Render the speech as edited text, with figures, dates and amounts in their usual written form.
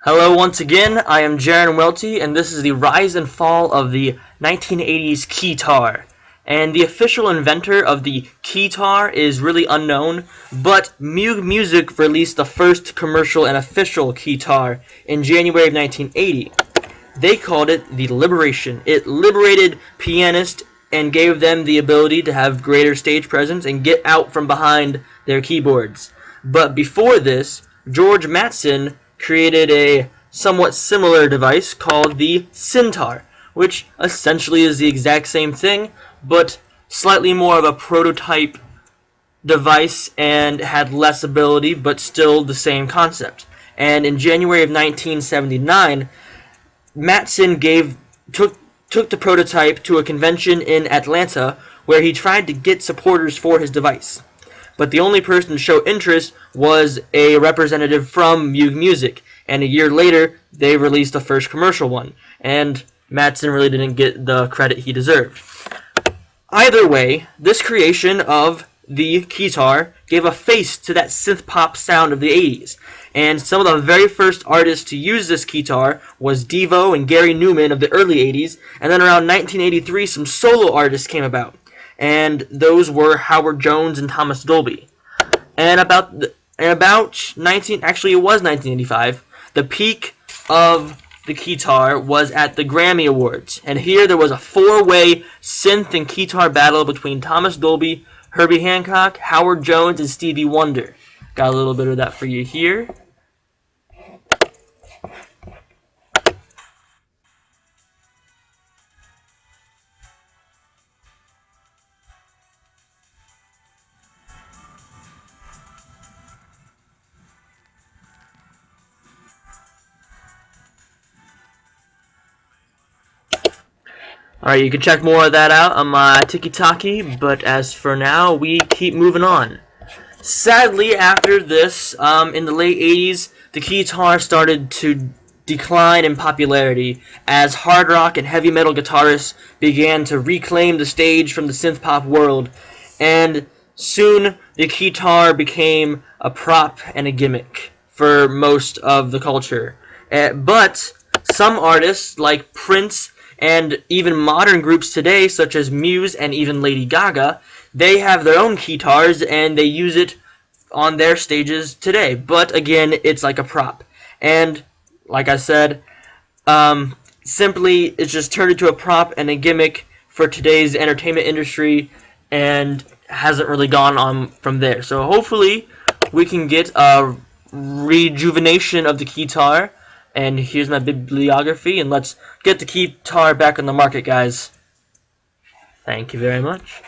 Hello once again, I am Jaron Welty, and this is the rise and fall of the 1980s Keytar. And the official inventor of the Keytar is really unknown, but Moog Music released the first commercial and official Keytar in January of 1980. They called it the Liberation. It liberated pianists and gave them the ability to have greater stage presence and get out from behind their keyboards. But before this, George Mattson created a somewhat similar device called the Keytar, which essentially is the exact same thing, but slightly more of a prototype device and had less ability, but still the same concept. And in January of 1979, Mattson took the prototype to a convention in Atlanta where he tried to get supporters for his device. But the only person to show interest was a representative from Moog Music, and a year later they released the first commercial one, and Mattson really didn't get the credit he deserved. Either way, this creation of the Keytar gave a face to that synth pop sound of the 80s. And some of the very first artists to use this Keytar was Devo and Gary Newman of the early 80s, and then around 1983 some solo artists came about. And those were Howard Jones and Thomas Dolby. And about 1985, the peak of the Keytar was at the Grammy Awards, and here there was a four-way synth and Keytar battle between Thomas Dolby, Herbie Hancock, Howard Jones, and Stevie Wonder. Got a little bit of that for you here. Alright, you can check more of that out on my Tiki-Taki, but as for now, we keep moving on. Sadly, after this, in the late 80s, the Keytar started to decline in popularity as hard rock and heavy metal guitarists began to reclaim the stage from the synth pop world, and soon the Keytar became a prop and a gimmick for most of the culture. But some artists, like Prince, and even modern groups today, such as Muse and even Lady Gaga, they have their own Keytars and they use it on their stages today. But again, it's like a prop. And like I said, simply it's just turned into a prop and a gimmick for today's entertainment industry and hasn't really gone on from there. So hopefully we can get a rejuvenation of the Keytar. And here's my bibliography, and let's get the Keytar back on the market, guys. Thank you very much.